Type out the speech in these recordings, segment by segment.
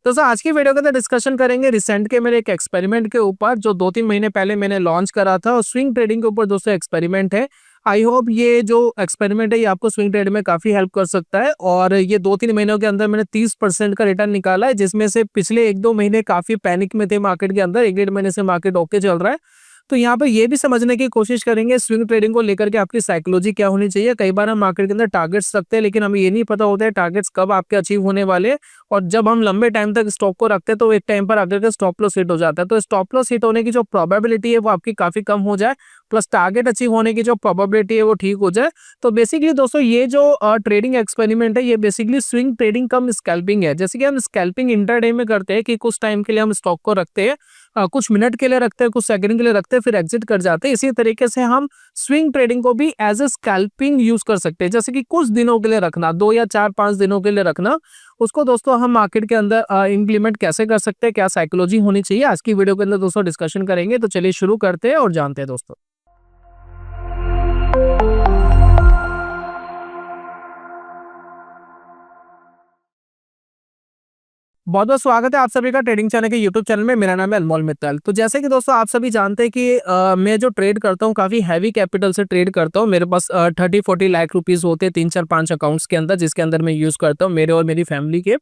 तो सर आज की वीडियो के अंदर डिस्कशन करेंगे रिसेंट के मेरे एक एक्सपेरिमेंट के ऊपर जो 2-3 महीने पहले मैंने लॉन्च करा था और स्विंग ट्रेडिंग के ऊपर दोस्तों एक्सपेरिमेंट है। आई होप ये जो एक्सपेरिमेंट है ये आपको स्विंग ट्रेड में काफ़ी हेल्प कर सकता है और ये 2-3 महीनों के अंदर मैंने 30% का रिटर्न निकाला है, जिसमें से पिछले 1-2 महीने काफ़ी पैनिक में थे मार्केट के अंदर। 1-1.5 महीने से मार्केट ओके चल रहा है। तो यहाँ पे ये भी समझने की कोशिश करेंगे स्विंग ट्रेडिंग को लेकर के आपकी साइकोलॉजी क्या होनी चाहिए। कई बार हम मार्केट के अंदर टारगेट्स रखते हैं लेकिन हमें ये नहीं पता होता है टारगेट्स कब आपके अचीव होने वाले, और जब हम लंबे टाइम तक स्टॉक को रखते हैं तो एक टाइम पर आकर के स्टॉप लॉस हिट हो जाता है। तो स्टॉप लॉस हिट होने की जो प्रोबेबिलिटी है वो आपकी काफी कम हो जाए, प्लस टारगेट अचीव होने की जो प्रोबेबिलिटी है वो ठीक हो जाए। तो बेसिकली दोस्तों ये जो ट्रेडिंग एक्सपेरिमेंट है ये बेसिकली स्विंग ट्रेडिंग कम स्कैल्पिंग है। जैसे कि हम स्कैल्पिंग इंटरडे में करते हैं कि कुछ टाइम के लिए हम स्टॉक को रखते हैं, कुछ मिनट के लिए रखते हैं, कुछ सेकंड के लिए रखते हैं, फिर एग्जिट कर जाते हैं। इसी तरीके से हम स्विंग ट्रेडिंग को भी एज ए स्कैल्पिंग यूज कर सकते हैं। जैसे कि कुछ दिनों के लिए रखना, 2 या 4-5 दिनों के लिए रखना, उसको दोस्तों हम मार्केट के अंदर इंप्लीमेंट कैसे कर सकते हैं, क्या साइकोलॉजी होनी चाहिए, आज की वीडियो के अंदर दोस्तों डिस्कशन करेंगे। तो चलिए शुरू करते हैं और जानते हैं दोस्तों। बहुत बहुत स्वागत है आप सभी का ट्रेडिंग चैनल के यूट्यूब चैनल में। मेरा नाम है अनमोल मित्तल। तो जैसे कि दोस्तों आप सभी जानते हैं कि मैं जो ट्रेड करता हूँ काफ़ी हैवी कैपिटल से ट्रेड करता हूँ। मेरे पास 30-40 लाख रुपीस होते हैं 3-4-5 अकाउंट्स के अंदर, जिसके अंदर मैं यूज़ करता हूँ मेरे और मेरी फैमिली के।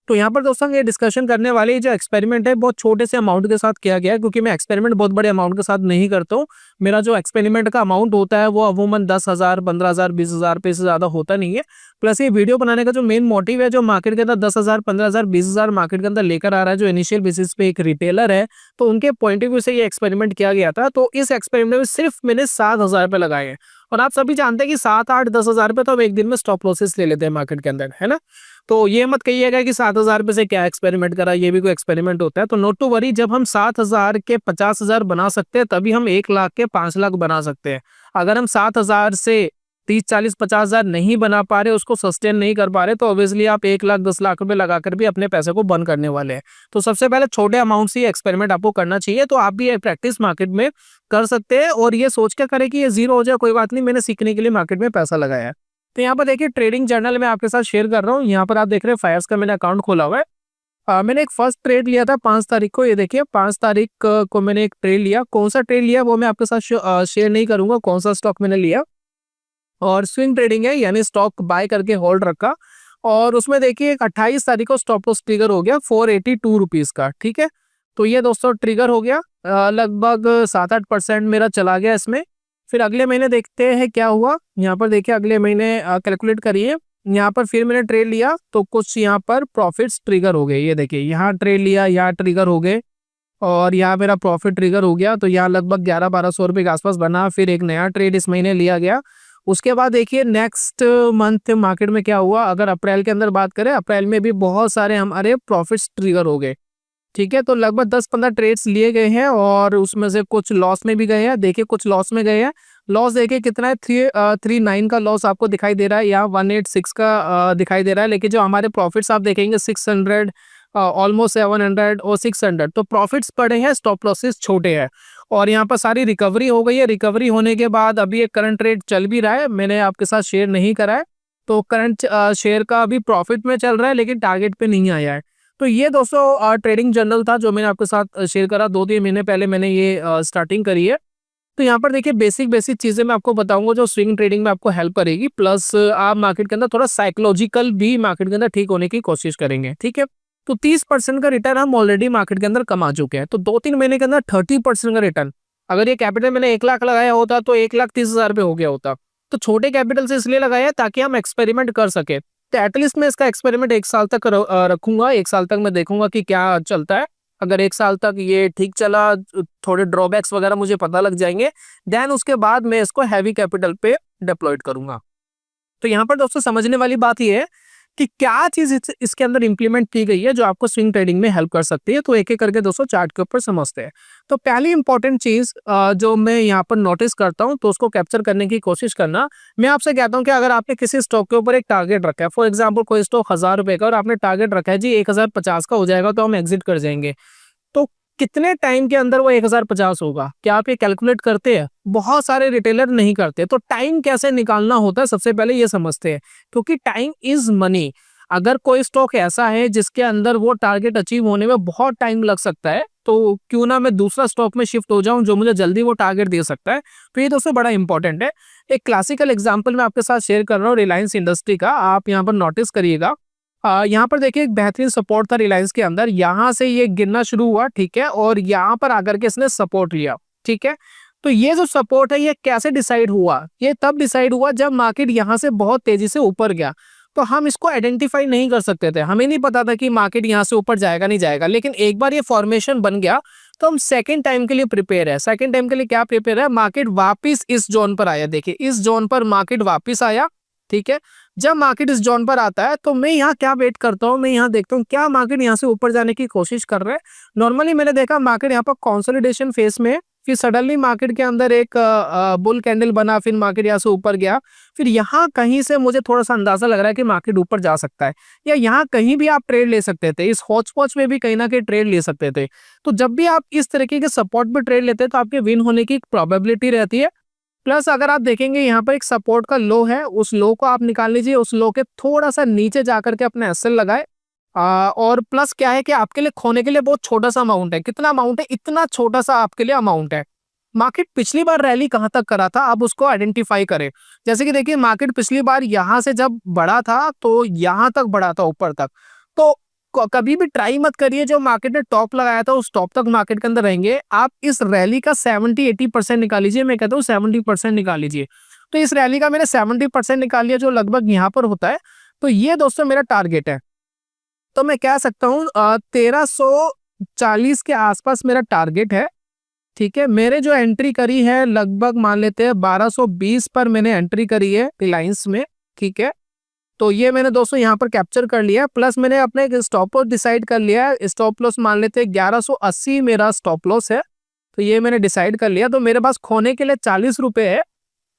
तो यहाँ पर दोस्तों ये डिस्कशन करने वाले जो एक्सपेरिमेंट है बहुत छोटे से अमाउंट के साथ किया गया है, क्योंकि मैं एक्सपेरिमेंट बहुत बड़े अमाउंट के साथ नहीं करता हूँ। मेरा जो एक्सपेरिमेंट का अमाउंट होता है वो अमूमन 10,000, 15,000, 20,000 रुपये से ज़्यादा होता नहीं है। प्लस ये वीडियो बनाने का जो मेन मोटिव है, जो मार्केट के अंदर 10,000, 15,000, 20,000 मार्केट के अंदर लेकर आ रहा है, जो इनिशियल बेसिस पे एक रिटेलर है, तो उनके पॉइंट ऑफ व्यू से ये एक्सपेरिमेंट किया गया था। तो इस एक्सपेरिमेंट में सिर्फ मैंने 7,000 रुपये लगाए हैं। और आप सभी जानते हैं कि 7-8-10,000 रुपये तो हम एक दिन में स्टॉप लॉसेस ले लेते हैं मार्केट के अंदर, है ना। तो ये मत कहिएगा कि 7,000 रुपये से क्या एक्सपेरिमेंट करा, ये भी कोई एक्सपेरिमेंट होता है। तो नोट टू वरी, जब हम 7,000 के 50,000 बना सकते हैं तभी हम 1 लाख के 5 लाख बना सकते हैं। अगर हम 7,000 से 30-40-50,000 नहीं बना पा रहे, उसको सस्टेन नहीं कर पा रहे, तो ऑब्वियसली आप 1 लाख 10 लाख रुपए लगाकर भी अपने पैसे को बंद करने वाले हैं। तो सबसे पहले छोटे अमाउंट से एक्सपेरिमेंट आपको करना चाहिए। तो आप भी प्रैक्टिस मार्केट में कर सकते हैं और ये सोच के करें कि ये जीरो हो जाए कोई बात नहीं, मैंने सीखने के लिए मार्केट में पैसा लगाया है। तो यहाँ पर देखिए ट्रेडिंग जर्नल में आपके साथ शेयर कर रहा हूँ। यहाँ पर आप देख रहे हैं फायर्स का मैंने अकाउंट खोला हुआ है। मैंने एक फर्स्ट ट्रेड लिया था 5 तारीख को। ये देखिए 5 तारीख को मैंने एक ट्रेड लिया। कौन सा ट्रेड लिया वो मैं आपके साथ शेयर नहीं करूंगा, कौन सा स्टॉक मैंने लिया। और स्विंग ट्रेडिंग है, यानी स्टॉक बाय करके होल्ड रखा। और उसमें देखिए 28 तारीख को स्टॉप लॉस ट्रिगर हो गया 482 रुपीज का। ठीक है, तो ये दोस्तों ट्रिगर हो गया। लगभग 7-8% मेरा चला गया इसमें। फिर अगले महीने देखते हैं क्या हुआ। यहाँ पर देखिए अगले महीने कैलकुलेट करिए। यहाँ पर फिर मैंने ट्रेड लिया तो कुछ यहाँ पर प्रॉफिट्स ट्रिगर हो गए। ये देखिए यहाँ ट्रेड लिया, यहाँ ट्रिगर हो गए और यहाँ मेरा प्रॉफिट ट्रिगर हो गया। तो यहाँ लगभग 1100-1200 रुपये के आसपास बना। फिर एक नया ट्रेड इस महीने लिया गया। उसके बाद देखिए नेक्स्ट मंथ मार्केट में क्या हुआ। अगर अप्रैल के अंदर बात करें, अप्रैल में भी बहुत सारे हमारे प्रॉफिट्स ट्रिगर हो गए। ठीक है, तो लगभग 10-15 ट्रेड्स लिए गए हैं और उसमें से कुछ लॉस में भी गए हैं। देखिए कुछ लॉस में गए हैं। लॉस देखिए कितना है, 339 का लॉस आपको दिखाई दे रहा है, यहाँ 186 का दिखाई दे रहा है। लेकिन जो हमारे प्रॉफिट्स आप देखेंगे 600, ऑलमोस्ट 700 और 600, तो प्रॉफिट्स बड़े हैं, स्टॉप लॉसेस छोटे हैं। और यहाँ पर सारी रिकवरी हो गई है। रिकवरी होने के बाद अभी एक करंट ट्रेड चल भी रहा है, मैंने आपके साथ शेयर नहीं करा है। तो करंट शेयर का अभी प्रॉफिट में चल रहा है लेकिन टारगेट पे नहीं आया है। तो ये दोस्तों ट्रेडिंग जर्नल था जो मैंने आपके साथ शेयर करा। 2-3 महीने पहले मैंने ये स्टार्टिंग करी है। तो यहाँ पर देखिए बेसिक चीजें मैं आपको बताऊंगा जो स्विंग ट्रेडिंग में आपको हेल्प करेगी, प्लस आप मार्केट के अंदर थोड़ा साइकोलॉजिकल भी मार्केट के अंदर ठीक होने की कोशिश करेंगे। ठीक है, तो 30% का रिटर्न हम ऑलरेडी मार्केट के अंदर कमा चुके हैं। तो 2-3 महीने के अंदर 30% का रिटर्न, अगर ये कैपिटल मैंने 1 लाख लगाया होता तो 1,30,000 रुपये हो गया होता। तो छोटे कैपिटल से इसलिए लगाया ताकि हम एक्सपेरिमेंट कर सके। तो एटलीस्ट मैं इसका एक्सपेरिमेंट 1 साल तक रखूंगा। 1 साल तक मैं देखूंगा कि क्या चलता है। अगर 1 साल तक ये ठीक चला, थोड़े ड्रॉबैक्स वगैरह मुझे पता लग जाएंगे, देन उसके बाद मैं इसको हैवी कैपिटल पे डिप्लॉयड करूंगा। तो यहाँ पर दोस्तों समझने वाली बात ये है कि क्या चीज इसके अंदर इंप्लीमेंट की गई है जो आपको स्विंग ट्रेडिंग में हेल्प कर सकती है। तो एक एक करके दोस्तों चार्ट के ऊपर समझते हैं। तो पहली इंपॉर्टेंट चीज जो मैं यहाँ पर नोटिस करता हूँ तो उसको कैप्चर करने की कोशिश करना। मैं आपसे कहता हूँ कि अगर आपने किसी स्टॉक के ऊपर एक टारगेट रखा है, फॉर एग्जाम्पल कोई स्टॉक 1,000 रुपए का और आपने टारगेट रखा है जी 1,050 का हो जाएगा तो हम एग्जिट कर जाएंगे, तो कितने टाइम के अंदर वो 1,050 होगा? क्या आप ये कैलकुलेट करते हैं? बहुत सारे रिटेलर नहीं करते। तो टाइम कैसे निकालना होता है सबसे पहले ये समझते हैं, क्योंकि टाइम इज मनी। अगर कोई स्टॉक ऐसा है जिसके अंदर वो टारगेट अचीव होने में बहुत टाइम लग सकता है, तो क्यों ना मैं दूसरा स्टॉक में शिफ्ट हो जाऊं जो मुझे जल्दी वो टारगेट दे सकता है। तो ये दोस्तों बड़ा इंपॉर्टेंट है। एक क्लासिकल एग्जांपल मैं आपके साथ शेयर कर रहा हूँ रिलायंस इंडस्ट्री का, आप यहाँ पर नोटिस करिएगा। यहाँ पर देखिए एक बेहतरीन सपोर्ट था रिलायंस के अंदर, यहाँ से ये गिरना शुरू हुआ, ठीक है, और यहाँ पर आकर के इसने सपोर्ट लिया, ठीक है। तो ये जो सपोर्ट है ये कैसे डिसाइड हुआ? ये तब डिसाइड हुआ जब मार्केट यहाँ से बहुत तेजी से ऊपर गया। तो हम इसको आइडेंटिफाई नहीं कर सकते थे, हमें नहीं पता था कि मार्केट यहाँ से ऊपर जाएगा नहीं जाएगा, लेकिन एक बार ये फॉर्मेशन बन गया तो हम सेकंड टाइम के लिए प्रिपेयर है। सेकंड टाइम के लिए क्या प्रिपेयर है? मार्केट वापस इस जोन पर आया, देखिए इस जोन पर मार्केट वापस आया, ठीक है। जब मार्केट इस जोन पर आता है तो मैं यहाँ क्या वेट करता हूँ, मैं यहाँ देखता हूँ क्या मार्केट यहाँ से ऊपर जाने की कोशिश कर रहा है। नॉर्मली मैंने देखा मार्केट यहाँ पर कंसोलिडेशन फेस में, फिर सडनली मार्केट के अंदर एक बुल कैंडल बना, फिर मार्केट यहाँ से ऊपर गया, फिर यहाँ कहीं से मुझे थोड़ा सा अंदाजा लग रहा है कि मार्केट ऊपर जा सकता है, या यहाँ कहीं भी आप ट्रेड ले सकते थे, इस हॉटस्पॉट में भी कहीं ना कहीं ट्रेड ले सकते थे। तो जब भी आप इस तरीके के सपोर्ट पे ट्रेड लेते हैं तो आपके विन होने की प्रोबेबिलिटी रहती है। प्लस अगर आप देखेंगे यहाँ पर एक सपोर्ट का लो है, उस लो को आप निकाल लीजिए, उस लो के थोड़ा सा नीचे जाकर के अपने एसएल लगाए। और प्लस क्या है कि आपके लिए खोने के लिए बहुत छोटा सा अमाउंट है। कितना अमाउंट है? इतना छोटा सा आपके लिए अमाउंट है। मार्केट पिछली बार रैली कहां तक करा था, आप उसको आइडेंटिफाई करें। जैसे कि देखिए मार्केट पिछली बार यहां से जब बढ़ा था तो यहां तक बढ़ा था, ऊपर तक। तो कभी भी ट्राई मत करिए जो मार्केट ने टॉप लगाया था उस टॉप तक मार्केट के अंदर रहेंगे। आप इस रैली का 70-80% निकाल लीजिए, मैं कहता हूँ 70% निकाल लीजिए। तो इस रैली का मैंने 70% निकाल लिया जो लगभग यहाँ पर होता है। तो ये दोस्तों मेरा टारगेट है। तो मैं कह सकता हूँ 1340 के आसपास मेरा टारगेट है, ठीक है। मेरे जो एंट्री करी है लगभग मान लेते हैं 1220 पर मैंने एंट्री करी है रिलायंस में, ठीक है। तो ये मैंने दोस्तों यहाँ पर कैप्चर कर लिया, प्लस मैंने अपने एक स्टॉप लॉस डिसाइड कर लिया है। स्टॉप लॉस मान लेते हैं 1180 मेरा स्टॉप लॉस है, तो ये मैंने डिसाइड कर लिया। तो मेरे पास खोने के लिए 40 रुपए है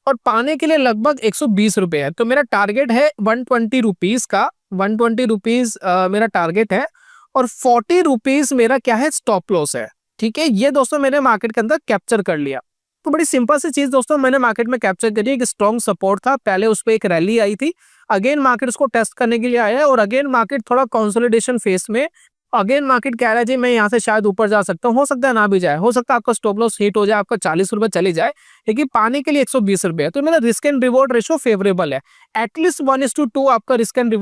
और पाने के लिए लगभग 120 रुपए है। तो मेरा टारगेट है 120 रुपीज का, 120 रुपीज मेरा टारगेट है, और 40 रुपीज मेरा क्या है? स्टॉप लॉस है, ठीक है। ये दोस्तों मैंने मार्केट के अंदर कैप्चर कर लिया। तो बड़ी सिंपल सी चीज दोस्तों मैंने मार्केट में कैप्चर करी है। एक स्ट्रॉन्ग सपोर्ट था, पहले उस पर एक रैली आई थी, अगेन मार्केट उसको टेस्ट करने के लिए आया है, और अगेन मार्केट थोड़ा कंसोलिडेशन फेस में, अगेन मार्केट कह रहा है जी मैं यहाँ से शायद ऊपर जा सकता हूँ। हो सकता है ना भी जाए, हो सकता है आपका स्टॉप लॉस हिट हो जाए, आपका 40 रुपए चली जाए, लेकिन पाने के लिए 120 रुपए है। तो मेरा risk and reward ratio favourable है। एटलीस्ट 1:2 आपका रिस्क एंड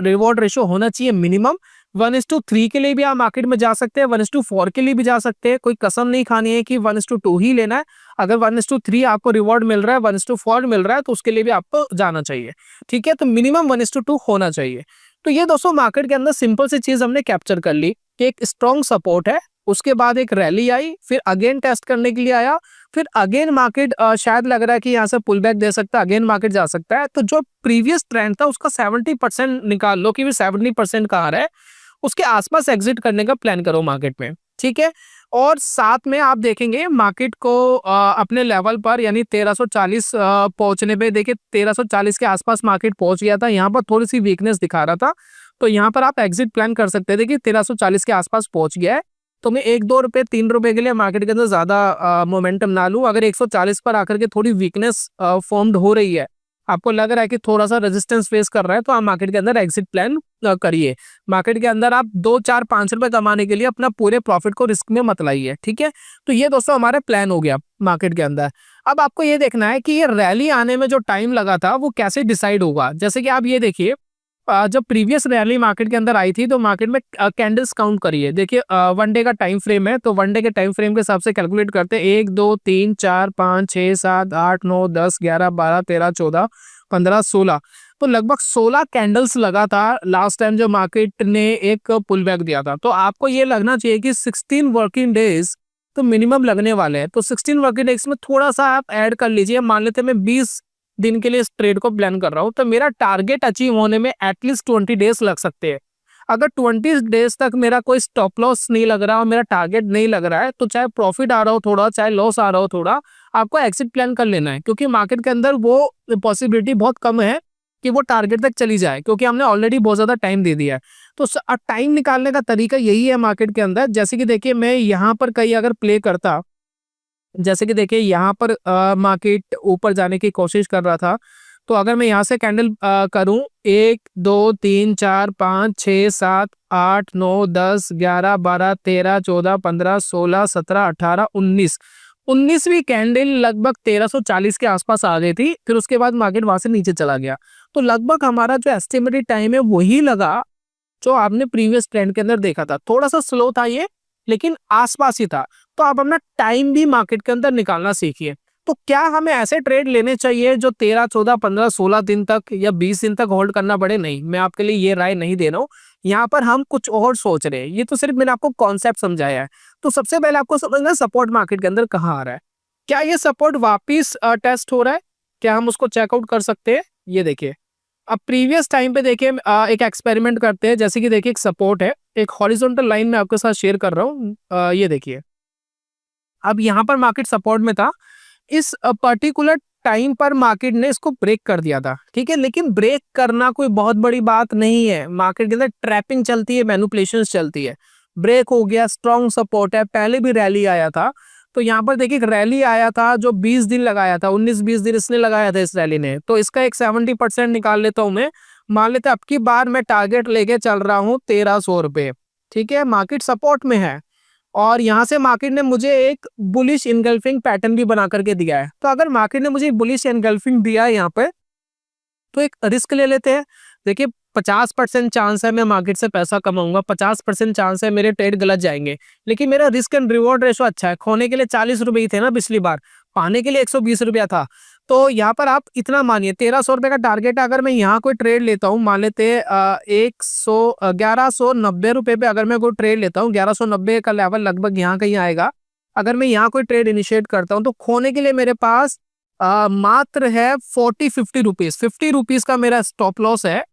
रिवॉर्ड रेशो होना चाहिए मिनिमम। 1:3 के लिए भी आप मार्केट में जा सकते हैं, 1:4 के लिए भी जा सकते हैं। कोई कसम नहीं खानी है कि 1:2 ही लेना है। अगर 1:3 आपको रिवॉर्ड मिल रहा है, 1:4 मिल रहा है, तो उसके लिए भी आपको जाना चाहिए, ठीक है। तो मिनिमम 1:2 होना चाहिए। तो ये दोस्तों मार्केट के अंदर सिंपल सी चीज हमने कैप्चर कर ली कि एक स्ट्रॉन्ग सपोर्ट है, उसके बाद एक रैली आई, फिर अगेन टेस्ट करने के लिए आया, फिर अगेन मार्केट शायद लग रहा है कि यहाँ से पुल बैक दे सकता है, अगेन मार्केट जा सकता है। तो जो प्रीवियस ट्रेंड था उसका 70% निकाल लो कि भी 70% कहाँ रहा है, उसके आसपास एग्जिट करने का प्लान करो मार्केट में, ठीक है। और साथ में आप देखेंगे मार्केट को अपने लेवल पर यानी 1340 पहुंचने पे, देखिए 1340 के आसपास मार्केट पहुंच गया था। यहाँ पर थोड़ी सी वीकनेस दिखा रहा था, तो यहाँ पर आप एग्जिट प्लान कर सकते थे कि 1340 के आसपास पहुंच गया है। तो मैं 1-2 रुपए 3 रुपए के लिए मार्केट के अंदर ज्यादा मोमेंटम ना लूं। अगर 140 पर आकर के थोड़ी वीकनेस फॉर्म्ड हो रही है, आपको लग रहा है कि थोड़ा सा रेजिस्टेंस फेस कर रहा है, तो आप मार्केट के अंदर एग्जिट प्लान करिए। मार्केट के अंदर आप 2, 4, 5 रुपए कमाने के लिए अपना पूरे प्रॉफिट को रिस्क में मत लाइए, ठीक है। तो ये दोस्तों हमारा प्लान हो गया मार्केट के अंदर। अब आपको ये देखना है कि ये रैली आने में जो टाइम लगा था वो कैसे डिसाइड होगा। जैसे कि आप ये देखिए जब प्रीवियस रैली मार्केट के अंदर आई थी तो मार्केट में कैंडल्स काउंट करिए। देखिए 1 डे का टाइम फ्रेम है, तो 1 डे के टाइम फ्रेम के हिसाब से कैलकुलेट करते हैं। 1, 2, 3, 4, 5, 6, 7, 8, 9, 10, 11, 12, 13, 14, 15, 16, तो लगभग 16 कैंडल्स लगा था लास्ट टाइम जो मार्केट ने एक पुल बैक दिया था। तो आपको ये लगना चाहिए कि 16 वर्किंग डेज तो मिनिमम लगने वाले हैं। तो 16 वर्किंग डेज में थोड़ा सा आप ऐड कर लीजिए। मान लेते हैं मैं 20 दिन के लिए इस ट्रेड को प्लान कर रहा हूँ, तो मेरा टारगेट अचीव होने में एटलीस्ट 20 डेज लग सकते हैं। अगर 20 डेज तक मेरा कोई स्टॉप लॉस नहीं लग रहा और मेरा टारगेट नहीं लग रहा है, तो चाहे प्रॉफिट आ रहा हो थोड़ा, चाहे लॉस आ रहा हो थोड़ा, आपको एग्जिट प्लान कर लेना है, क्योंकि मार्केट के अंदर वो पॉसिबिलिटी बहुत कम है कि वो टारगेट तक चली जाए, क्योंकि हमने ऑलरेडी बहुत ज्यादा टाइम दे दिया है। तो टाइम निकालने का तरीका यही है मार्केट के अंदर। जैसे कि देखिए मैं यहाँ पर कहीं अगर प्ले करता, जैसे कि देखिए यहाँ पर मार्केट ऊपर जाने की कोशिश कर रहा था, तो अगर मैं यहाँ से कैंडल करूँ 1 2 3 4 5 6 7 8 9 10 11 12 13 14 15 16 17 18 19 19वीं कैंडल लगभग 1340 के आसपास आ गई थी। फिर उसके बाद मार्केट वहां से नीचे चला गया। तो लगभग हमारा जो एस्टिमेटेड टाइम है वही लगा जो आपने प्रीवियस ट्रेंड के अंदर देखा था। थोड़ा सा स्लो था ये, लेकिन आसपास ही था। तो आप अपना टाइम भी मार्केट के अंदर निकालना सीखिए। तो क्या हमें ऐसे ट्रेड लेने चाहिए जो 13 14 15 16 दिन तक या 20 दिन तक होल्ड करना पड़े? नहीं, मैं आपके लिए ये राय नहीं दे रहा हूँ। यहाँ पर हम कुछ और सोच रहे हैं। ये तो सिर्फ मैंने आपको कॉन्सेप्ट समझाया है। तो सबसे पहले आपको समझना सपोर्ट मार्केट के अंदर कहाँ आ रहा है। क्या ये सपोर्ट वापिस टेस्ट हो रहा है? क्या हम उसको चेकआउट कर सकते हैं? ये देखिए, अब प्रीवियस टाइम पे देखिए एक एक्सपेरिमेंट करते हैं। जैसे कि देखिए एक सपोर्ट है, एक हॉरिजॉन्टल लाइन में आपके साथ शेयर कर रहा हूँ। ये देखिए, अब यहाँ पर मार्केट सपोर्ट में था। इस पर्टिकुलर टाइम पर मार्केट ने इसको ब्रेक कर दिया था, ठीक है। लेकिन ब्रेक करना कोई बहुत बड़ी बात नहीं है। मार्केट के अंदर ट्रैपिंग चलती है, मैनिपुलेशंस चलती है। ब्रेक हो गया, स्ट्रॉन्ग सपोर्ट है, पहले भी रैली आया था। तो यहाँ पर देखिए एक रैली आया था जो 20 दिन लगाया था, 19-20 दिन इसने लगाया था इस रैली ने। तो इसका एक 70% निकाल लेता हूँ मैं। मान लेते अब की बार मैं टारगेट लेके चल रहा हूँ 1300 रुपये, ठीक है। मार्केट सपोर्ट में है और यहाँ से मार्केट ने मुझे एक बुलिश इनगल्फिंग पैटर्न भी बना करके दिया है। तो अगर मार्केट ने मुझे बुलिश इनगल्फिंग दिया है यहाँ पे, तो एक रिस्क ले लेते हैं। देखिए 50% चांस है मैं मार्केट से पैसा कमाऊंगा, 50% चांस है मेरे ट्रेड गलत जाएंगे। लेकिन मेरा रिस्क एंड रिवॉर्ड रेशो अच्छा है। खोने के लिए 40 रुपए ही थे ना पिछली बार, पाने के लिए 120 रुपया था। तो यहाँ पर आप इतना मानिए 1300 रुपये का टारगेट है। अगर मैं यहाँ कोई ट्रेड लेता हूँ, मान लेते 1190 रुपये पे अगर मैं कोई ट्रेड लेता हूँ, 1190 का लेवल लगभग यहाँ कहीं आएगा। अगर मैं यहाँ कोई ट्रेड इनिशिएट करता हूँ तो खोने के लिए मेरे पास मात्र है 40-50 रुपीज, 50 रुपीज का मेरा स्टॉप लॉस है।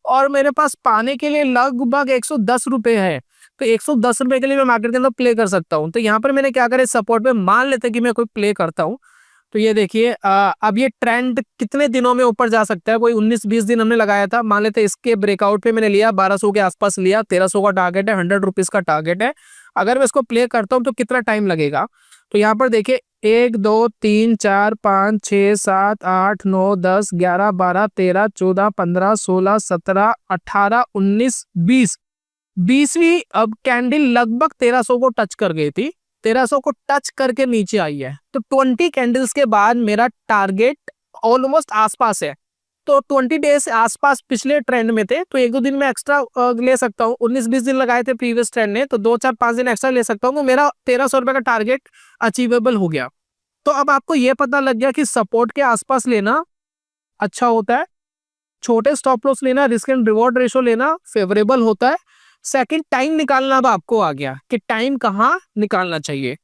और मेरे पास पाने के लिए लगभग 110 रुपए है। तो 110 रुपए के लिए मैं मार्केट के अंदर प्ले कर सकता हूँ। तो यहाँ पर मैंने क्या करा, सपोर्ट पे मान लेते कि मैं कोई प्ले करता हूँ। तो ये देखिए अब ये ट्रेंड कितने दिनों में ऊपर जा सकता है? कोई 19-20 दिन हमने लगाया था। मान लेते इसके ब्रेकआउट पे मैंने लिया 1200 के आसपास लिया, 1300 का टारगेट है, 100 रुपीज का टारगेट है। अगर मैं इसको प्ले करता हूँ तो कितना टाइम लगेगा? तो यहाँ पर देखिए 1 2 3 4 5 6 7 8 9 10 11 12 13 14 15 16 17 18 19 20 20वीं अब कैंडल लगभग 1300 को टच कर गई थी। 1300 को टच करके नीचे आई है। तो 20 कैंडल्स के बाद मेरा टारगेट ऑलमोस्ट आसपास है। तो 20 डेज आसपास पिछले ट्रेंड में थे। तो 1-2 दिन में एक्स्ट्रा ले सकता हूँ। 19-20 दिन लगाए थे प्रीवियस ट्रेंड ने, तो 2-4-5 दिन एक्स्ट्रा ले सकता हूँ। तो मेरा 1300 रुपए का टारगेट अचीवेबल हो गया। तो अब आपको यह पता लग गया कि सपोर्ट के आसपास लेना अच्छा होता है, छोटे स्टॉप लॉस लेना, रिस्क एंड रिवॉर्ड रेशो लेना फेवरेबल होता है। सेकंड, टाइम निकालना अब आपको आ गया कि टाइम कहाँ निकालना चाहिए।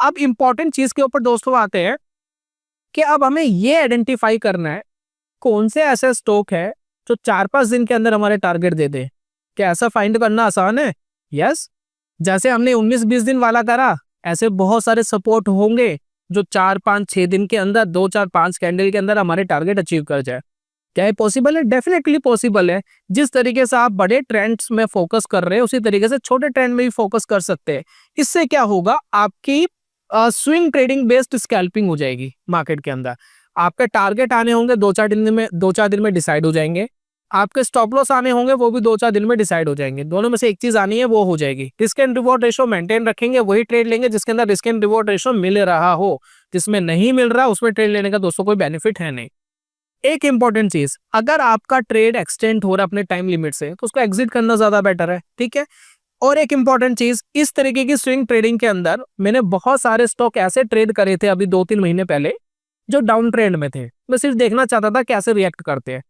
अब इंपॉर्टेंट चीज के ऊपर दोस्तों आते हैं कि अब हमें ये आइडेंटिफाई करना है कौन से ऐसे स्टॉक है जो 4-5 दिन के अंदर हमारे टारगेट दे दे। क्या ऐसा फाइंड करना आसान है? यस। जैसे हमने 19-20 दिन वाला करा, ऐसे बहुत सारे सपोर्ट होंगे जो 4-5-6 दिन के अंदर 2-4-5 कैंडल के अंदर हमारे टारगेट अचीव कर जाए। क्या ये पॉसिबल है? डेफिनेटली पॉसिबल है। जिस तरीके से आप बड़े ट्रेंड्स में फोकस कर रहे हैं उसी तरीके से छोटे ट्रेंड में भी फोकस कर सकते हैं। इससे क्या होगा, आपकी स्विंग ट्रेडिंग बेस्ड स्कैल्पिंग हो जाएगी मार्केट के अंदर। आपके टारगेट आने होंगे 2-4 दिन में डिसाइड हो जाएंगे। आपके स्टॉप लॉस आने होंगे वो भी 2-4 दिन में डिसाइड हो जाएंगे। दोनों में से एक चीज आनी है, वो हो जाएगी। Risk and reward ratio maintain रखेंगे, वही ट्रेड लेंगे जिसके अंदर रिस्क एंड रिवॉर्ड रेशो मिल रहा हो। जिसमें नहीं मिल रहा उसमें ट्रेड लेने का दोस्तों कोई बेनिफिट है नहीं। एक इंपॉर्टेंट चीज, अगर आपका ट्रेड एक्सटेंड हो रहा है अपने टाइम लिमिट से तो उसको एग्जिट करना ज्यादा बेटर है, ठीक है। और एक इंपॉर्टेंट चीज, इस तरीके की स्विंग ट्रेडिंग के अंदर मैंने बहुत सारे स्टॉक ऐसे ट्रेड करे थे अभी 2-3 महीने पहले जो डाउन ट्रेंड में थे। मैं सिर्फ देखना चाहता था कैसे रिएक्ट करते हैं।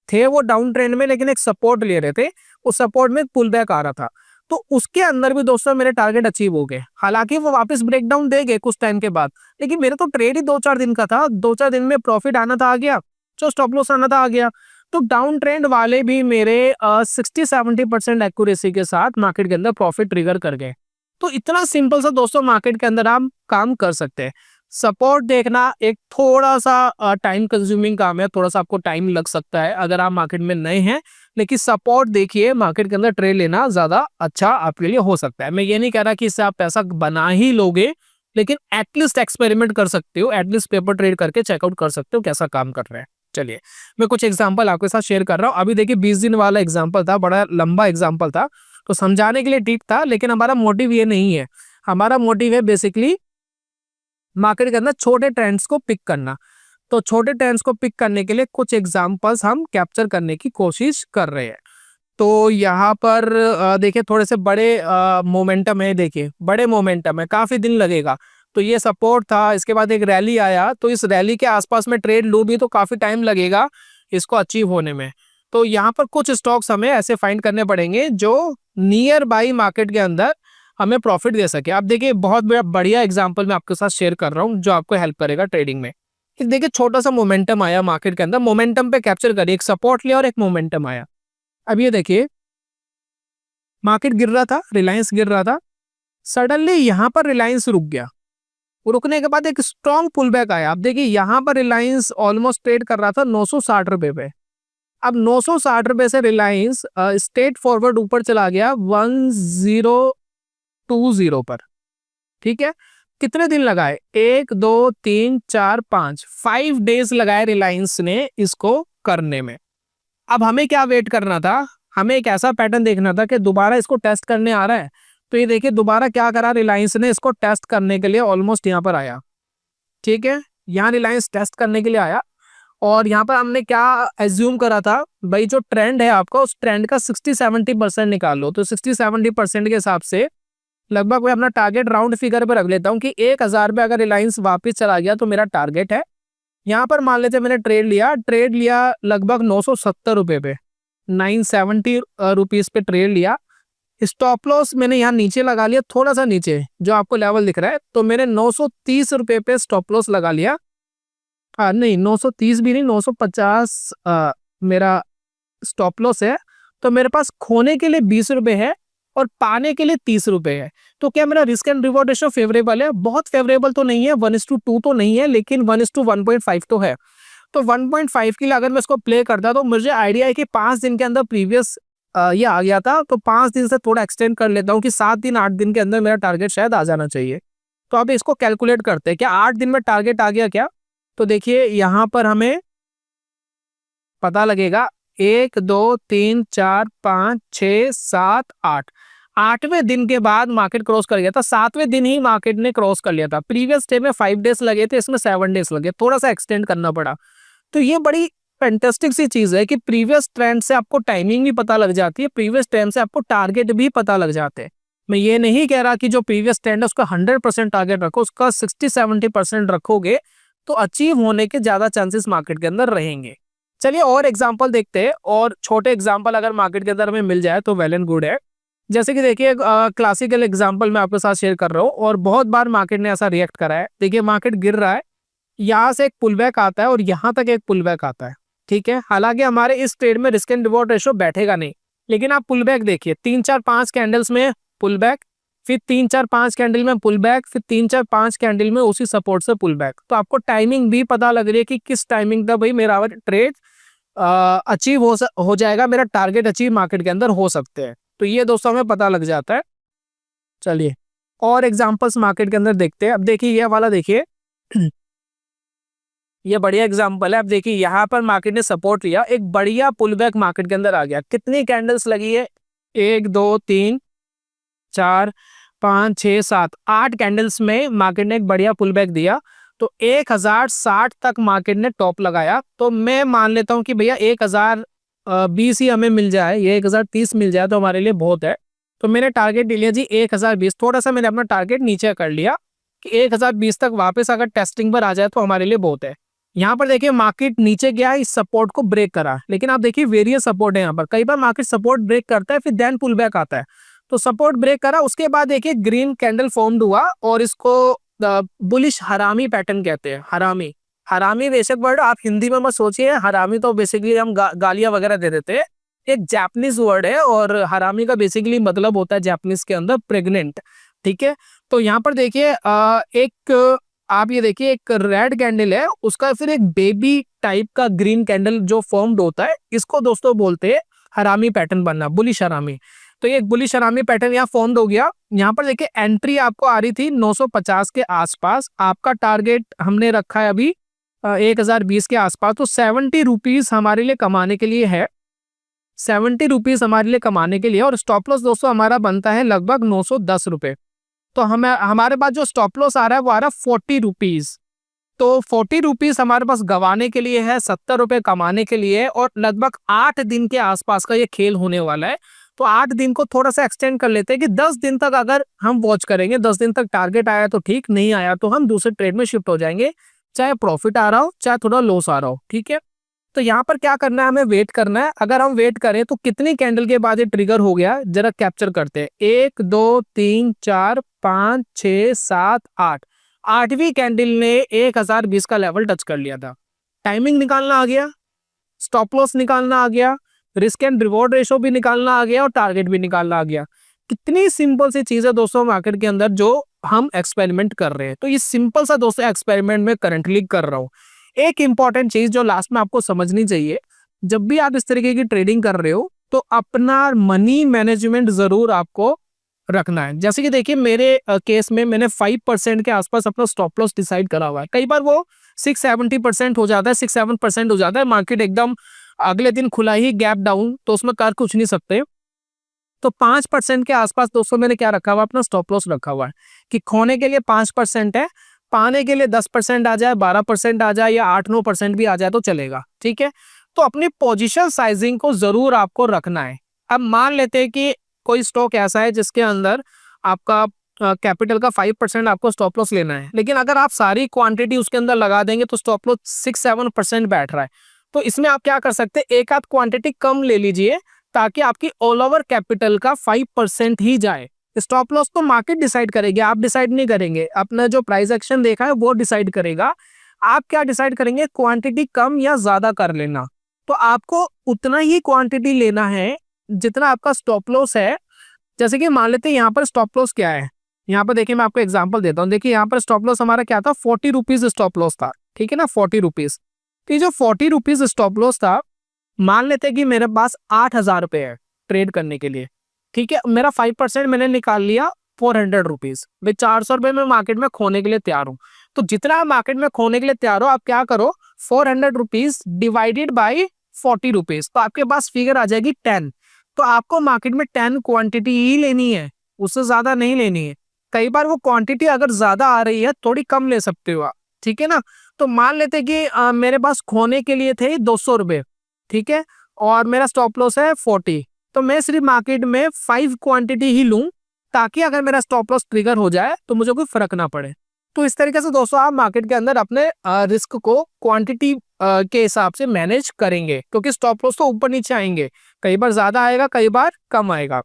थे वो डाउन ट्रेंड में, लेकिन एक सपोर्ट ले रहे थे, उस सपोर्ट में पुल बैक आ रहा था। तो उसके अंदर भी दोस्तों मेरे टारगेट अचीव हो गए। हालांकि वो वापस ब्रेकडाउन दे गए कुछ टाइम के बाद, लेकिन मेरा तो ट्रेड ही 2-4 दिन का था। 2-4 दिन में प्रॉफिट आना था, आ गया। जो स्टॉप लॉस आना था, आ गया। तो डाउन ट्रेंड वाले भी मेरे 60-70% एक्यूरेसी के साथ मार्केट के अंदर प्रॉफिट ट्रिगर कर गए। तो इतना सिंपल सा दोस्तों मार्केट के अंदर आप काम कर सकते हैं। सपोर्ट देखना एक थोड़ा सा टाइम कंज्यूमिंग काम है, थोड़ा सा आपको टाइम लग सकता है अगर आप मार्केट में नए हैं। लेकिन सपोर्ट देखिए, मार्केट के अंदर ट्रेड लेना ज्यादा अच्छा आपके लिए हो सकता है। मैं ये नहीं कह रहा कि इससे आप पैसा बना ही लोगे, लेकिन एटलीस्ट एक्सपेरिमेंट कर सकते हो, एटलीस्ट पेपर ट्रेड करके चेकआउट कर सकते हो कैसा काम कर रहा है। चलिए मैं कुछ एग्जांपल आपके साथ शेयर कर रहा हूँ। अभी देखिए 20 दिन वाला एग्जांपल था, बड़ा लंबा एग्जांपल था, तो समझाने के लिए ठीक था, लेकिन हमारा मोटिव ये नहीं है। हमारा मोटिव है बेसिकली मार्केट के अंदर छोटे ट्रेंड्स को पिक करना। तो छोटे ट्रेंड्स को पिक करने के लिए कुछ एग्जांपल्स हम कैप्चर करने की कोशिश कर रहे हैं। तो यहाँ पर देखिए थोड़े से बड़े मोमेंटम है, देखिए बड़े मोमेंटम है, काफ़ी दिन लगेगा। तो ये सपोर्ट था, इसके बाद एक रैली आया, तो इस रैली के आसपास में ट्रेड लूँ भी तो काफ़ी टाइम लगेगा इसको अचीव होने में। तो यहाँ पर कुछ स्टॉक्स हमें ऐसे फाइंड करने पड़ेंगे जो नियर बाई मार्केट के अंदर हमें प्रॉफिट दे सके। आप देखिए बहुत बढ़िया एग्जाम्पल मैं आपके साथ शेयर कर रहा हूँ जो आपको हेल्प करेगा ट्रेडिंग में। देखिए छोटा सा मोमेंटम आया मार्केट के अंदर, मोमेंटम पे कैप्चर करिए, एक सपोर्ट लिया और एक मोमेंटम आया। अब ये देखिए मार्केट गिर रहा था, रिलायंस गिर रहा था, सडनली यहाँ पर रिलायंस रुक गया। रुकने के बाद एक स्ट्रॉन्ग पुल बैक आया। अब देखिए यहाँ पर रिलायंस ऑलमोस्ट ट्रेड कर रहा था 960 रुपए पे। अब 960 रुपए से रिलायंस स्ट्रेट फॉरवर्ड ऊपर चला गया 1020 पर। ठीक है, कितने दिन लगाए? 1 2 3 4 5 डेज लगाए रिलायंस ने इसको करने में। अब हमें क्या वेट करना था? हमें एक ऐसा पैटर्न देखना था कि दोबारा इसको टेस्ट करने आ रहा है। तो ये देखिए दोबारा क्या करा रिलायंस ने, इसको टेस्ट करने के लिए ऑलमोस्ट यहाँ पर आया। ठीक है, यहाँ रिलायंस टेस्ट करने के लिए आया और यहाँ पर हमने क्या एज्यूम करा था भाई, जो ट्रेंड है आपका उस ट्रेंड का 60-70% निकाल लो। तो 60-70% के हिसाब से लगभग मैं अपना टारगेट राउंड फिगर पर रख लेता हूँ कि 1000 पे अगर रिलायंस वापस चला गया तो मेरा टारगेट है। यहाँ पर मान लेते मैंने ट्रेड लिया लगभग 970 रुपए पे, 970 रुपीज पे ट्रेड लिया। स्टॉप लॉस मैंने यहाँ नीचे लगा लिया, थोड़ा सा नीचे जो आपको लेवल दिख रहा है। तो मैंने 930 रुपए पे स्टॉप लॉस लगा लिया। नहीं 930 भी नहीं, 950 मेरा स्टॉप लॉस है। तो मेरे पास खोने के लिए 20 रुपए है और पाने के लिए 30 रुपए है। तो क्या मेरा risk and reward ratio favourable है? बहुत फेवरेबल तो नहीं है, 1:2 तो नहीं है, लेकिन 1:1.5 तो है। तो 1.5 के लिए अगर मैं इसको प्ले करता तो मुझे आइडिया है कि 5 दिन के अंदर प्रीवियस ये आ गया था, तो 5 दिन से थोड़ा एक्सटेंड कर लेता हूँ कि 7 दिन 8 दिन के अंदर मेरा टारगेट शायद आ जाना चाहिए। तो अब इसको कैलकुलेट करते हैं, क्या 8 दिन में टारगेट आ गया क्या? तो देखिए यहाँ पर हमें पता लगेगा 1 2 3 4 5 6 7 8, 8वें दिन के बाद मार्केट क्रॉस कर गया था। 7वें दिन ही मार्केट ने क्रॉस कर लिया था। प्रीवियस डे में 5 डेज लगे थे, इसमें 7 डेज लगे, थोड़ा सा एक्सटेंड करना पड़ा। तो ये बड़ी फैंटास्टिक सी चीज है कि प्रीवियस ट्रेंड से आपको टाइमिंग भी पता लग जाती है, प्रीवियस ट्रेंड से आपको टारगेट भी पता लग जाते हैं। मैं ये नहीं कह रहा कि जो प्रीवियस ट्रेंड है उसका 100% टारगेट रखो, उसका 60-70% रखोगे तो अचीव होने के ज्यादा चांसेस मार्केट के अंदर रहेंगे। चलिए और एग्जाम्पल देखते हैं, और छोटे एग्जाम्पल अगर मार्केट के अंदर हमें मिल जाए तो वेल एंड गुड है। जैसे कि देखिए क्लासिकल एग्जाम्पल मैं आपके साथ शेयर कर रहा हूँ और बहुत बार मार्केट ने ऐसा रिएक्ट करा है। देखिए मार्केट गिर रहा है, यहाँ से एक पुल बैक आता है और यहाँ तक एक पुल बैक आता है। ठीक है, हालांकि हमारे इस ट्रेड में रिस्क एंड रिवॉर्ड रेशियो बैठेगा नहीं, लेकिन आप पुल बैक देखिए, 3 4 5 कैंडल्स में पुल बैक, फिर 3 4 5 कैंडल में पुल बैक, फिर 3 4 5 कैंडल में उसी सपोर्ट से पुल बैक। तो आपको टाइमिंग भी पता लग रही है कि किस टाइमिंग तक भाई मेरा ट्रेड अचीव हो जाएगा, मेरा टारगेट अचीव मार्केट के अंदर हो सकते हैं। तो ये दोस्तों हमें पता लग जाता है। चलिए और एग्जांपल्स मार्केट के अंदर देखते हैं। अब देखिए ये वाला देखिए ये बढ़िया एग्जांपल है। अब देखिए यहाँ पर मार्केट ने सपोर्ट लिया, एक बढ़िया पुल बैक मार्केट के अंदर आ गया। कितनी कैंडल्स लगी है? 1 2 3 4 5 6 7 8 कैंडल्स में मार्केट ने एक बढ़िया पुल बैक दिया। तो 1060 तक मार्केट ने टॉप लगाया। तो मैं मान लेता हूं कि भैया 1020 ही हमें मिल जाए, ये 1030 मिल जाए तो हमारे लिए बहुत है। तो मैंने टारगेट ले लिया जी 1020, थोड़ा सा मैंने अपना टारगेट नीचे कर लिया कि 1020 तक वापस अगर टेस्टिंग पर आ जाए तो हमारे लिए बहुत है। यहाँ पर देखिए मार्केट नीचे गया, इस सपोर्ट को ब्रेक करा, लेकिन आप देखिए वेरियस सपोर्ट है यहाँ पर। कई बार मार्केट सपोर्ट ब्रेक करता है फिर देन पुल बैक आता है। तो सपोर्ट ब्रेक करा, उसके बाद देखिए ग्रीन कैंडल फॉर्म्ड हुआ और इसको बुलिश हरामी पैटर्न कहते हैं। हरामी बेसिक वर्ड आप हिंदी में मत सोचिए, हरामी तो बेसिकली हम गालियां वगैरह दे देते हैं। एक जापानीज वर्ड है और हरामी का बेसिकली मतलब होता है जापानीज के अंदर प्रेग्नेंट। ठीक है, तो यहाँ पर देखिए एक आप ये देखिए एक रेड कैंडल है, उसका फिर एक बेबी टाइप का ग्रीन कैंडल जो फॉर्म्ड होता है, इसको दोस्तों बोलते हैं हरामी पैटर्न बनना, बुलिश हरामी। तो ये एक बुलिश हरामी पैटर्न यहाँ फॉर्म्ड हो गया। यहाँ पर देखिए एंट्री आपको आ रही थी 950 के आसपास, आपका टारगेट हमने रखा है अभी 1020 के आसपास। तो 70 रुपीज़ हमारे लिए कमाने के लिए है, 70 रुपीज़ हमारे लिए कमाने के लिए। और स्टॉप लॉस दोस्तों हमारा बनता है लगभग 910 रुपये। तो हमें हमारे पास जो स्टॉप लॉस आ रहा है वो आ रहा है 40 रुपीज़। तो 40 रुपीज़ हमारे पास गंवाने के लिए है, 70 रुपये कमाने के लिए। और लगभग 8 दिन के आसपास का ये खेल होने वाला है। तो 8 दिन को थोड़ा सा एक्सटेंड कर लेते हैं कि 10 दिन तक अगर हम वॉच करेंगे, 10 दिन तक टारगेट आया तो ठीक, नहीं आया तो हम दूसरे ट्रेड में शिफ्ट हो जाएंगे, चाहे प्रॉफिट आ रहा हो चाहे थोड़ा लॉस आ रहा हो, ठीक है। तो यहाँ पर क्या करना है, हमें वेट करना है। अगर हम वेट करें तो कितनी कैंडल के बाद ये ट्रिगर हो गया जरा कैप्चर करते हैं। 1 2 3 4 5 6 7 8, 8वीं कैंडल ने 1020 का लेवल टच कर लिया था। टाइमिंग निकालना आ गया, स्टॉप लॉस निकालना आ गया, रिस्क एंड रिवॉर्ड रेशो भी निकालना आ गया और टारगेट भी निकालना आ गया। कितनी सिंपल सी चीज है दोस्तों मार्केट के अंदर जो हम एक्सपेरिमेंट कर रहे हैं। तो ये सिंपल सा दोस्तों एक्सपेरिमेंट मैं करंटली कर रहा हूँ। एक इंपॉर्टेंट चीज जो लास्ट में आपको समझनी चाहिए, जब भी आप इस तरीके की ट्रेडिंग कर रहे हो तो अपना मनी मैनेजमेंट जरूर आपको रखना है। जैसे कि देखिए मेरे केस में मैंने 5% के आसपास अपना स्टॉप लॉस डिसाइड करा हुआ है। कई बार वो 6-70% हो जाता है, 6-7% हो जाता है, मार्केट एकदम अगले दिन खुला ही गैप डाउन, तो उसमें कर कुछ नहीं सकते। तो 5% के आसपास दोस्तों मैंने क्या रखा हुआ, अपना स्टॉप लॉस रखा हुआ है कि खोने के लिए 5% है, पाने के लिए 10% आ जाए, 12% आ जाए या 8-9% भी आ जाए तो चलेगा, ठीक है। तो अपनी पोजीशन साइजिंग को जरूर आपको रखना है। अब मान लेते हैं कि कोई स्टॉक ऐसा है जिसके अंदर आपका कैपिटल का 5% आपको स्टॉप लॉस लेना है, लेकिन अगर आप सारी क्वांटिटी उसके अंदर लगा देंगे तो स्टॉप लॉस 6-7% बैठ रहा है। तो इसमें आप क्या कर सकते हैं, एक आध क्वांटिटी कम ले लीजिए ताकि आपकी ऑल ओवर कैपिटल का 5% ही जाए। स्टॉप लॉस तो मार्केट डिसाइड करेगी, आप डिसाइड नहीं करेंगे। अपना जो प्राइस एक्शन देखा है वो डिसाइड करेगा। आप क्या डिसाइड करेंगे, क्वांटिटी कम या ज्यादा कर लेना। तो आपको उतना ही क्वांटिटी लेना है जितना आपका स्टॉप लॉस है। जैसे कि मान लेते हैं यहाँ पर स्टॉप लॉस क्या है, यहाँ पर देखिए मैं आपको एग्जांपल देता हूँ। देखिए यहाँ पर स्टॉप लॉस हमारा क्या था, 40 रुपीज स्टॉप लॉस था, ठीक है ना, 40 रुपीज। तो ये जो 40 रुपीज स्टॉप लॉस था, मान लेते हैं कि मेरे पास 8,000 रुपए है ट्रेड करने के लिए, ठीक है। मेरा 5% मैंने निकाल लिया 400 रुपीज। भाई 400 रुपए में मार्केट में खोने के लिए तैयार हूँ। तो जितना आप मार्केट में खोने के लिए तैयार हो, आप क्या करो, 400 रुपीज डिवाइडेड बाई 40 रुपीज, तो आपके पास फिगर आ जाएगी 10। तो आपको मार्केट में 10 क्वांटिटी ही लेनी है, उससे ज्यादा नहीं लेनी है। कई बार वो क्वांटिटी अगर ज्यादा आ रही है थोड़ी कम ले सकते हो आप, ठीक है ना। तो मान लेते कि मेरे पास खोने के लिए थे 200 रुपए, ठीक है, और मेरा स्टॉप लॉस है 40। तो मैं सिर्फ मार्केट में 5 क्वांटिटी ही लूं ताकि अगर मेरा स्टॉप लॉस ट्रिगर हो जाए तो मुझे कोई फर्क ना पड़े। तो इस तरीके से दोस्तों आप मार्केट के अंदर अपने रिस्क को क्वांटिटी के हिसाब से मैनेज करेंगे, क्योंकि स्टॉप लॉस तो ऊपर नीचे आएंगे, कई बार ज्यादा आएगा कई बार कम आएगा।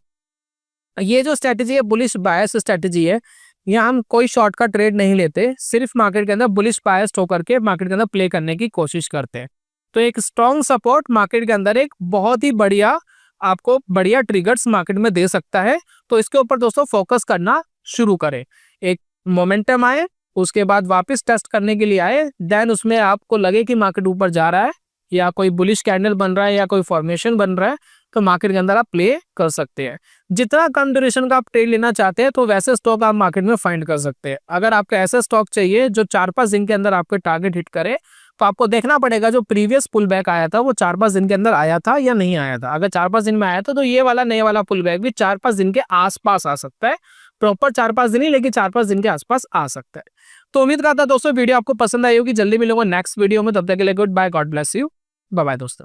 ये जो स्ट्रेटेजी है बुलिश बायस स्ट्रेटेजी है, यहाँ हम कोई शॉर्ट का ट्रेड नहीं लेते, सिर्फ मार्केट के अंदर बुलिश बायस्ड होकर के मार्केट के अंदर प्ले करने की कोशिश करते हैं। तो एक स्ट्रॉन्ग सपोर्ट मार्केट के अंदर एक बहुत ही बढ़िया आपको बढ़िया ट्रिगर्स मार्केट में दे सकता है। तो इसके ऊपर दोस्तों फोकस करना शुरू करें। एक मोमेंटम आए, उसके बाद वापस टेस्ट करने के लिए आए, देन उसमें आपको लगे कि मार्केट ऊपर जा रहा है या कोई बुलिश कैंडल बन रहा है या कोई फॉर्मेशन बन रहा है, तो मार्केट के अंदर आप प्ले कर सकते हैं। जितना कम ड्यूरेशन का आप ट्रेड लेना चाहते हैं तो वैसे स्टॉक आप मार्केट में फाइंड कर सकते हैं। अगर आपको ऐसे स्टॉक चाहिए जो 4-5 दिन के अंदर आपके टारगेट हिट करे, तो आपको देखना पड़ेगा जो प्रीवियस पुल बैक आया था वो 4-5 दिन के अंदर आया था या नहीं आया था। अगर 4-5 दिन में आया था तो ये वाला नए वाला पुल बैक भी 4-5 दिन के आसपास आ सकता है। प्रॉपर 4-5 दिन ही, लेकिन 4-5 दिन के आसपास आ सकता है। तो उम्मीद करता दोस्तों वीडियो आपको पसंद आई होगी। जल्दी मिलूंगा नेक्स्ट वीडियो में, तब तक के लिए good bye, God bless you, bye bye दोस्तों।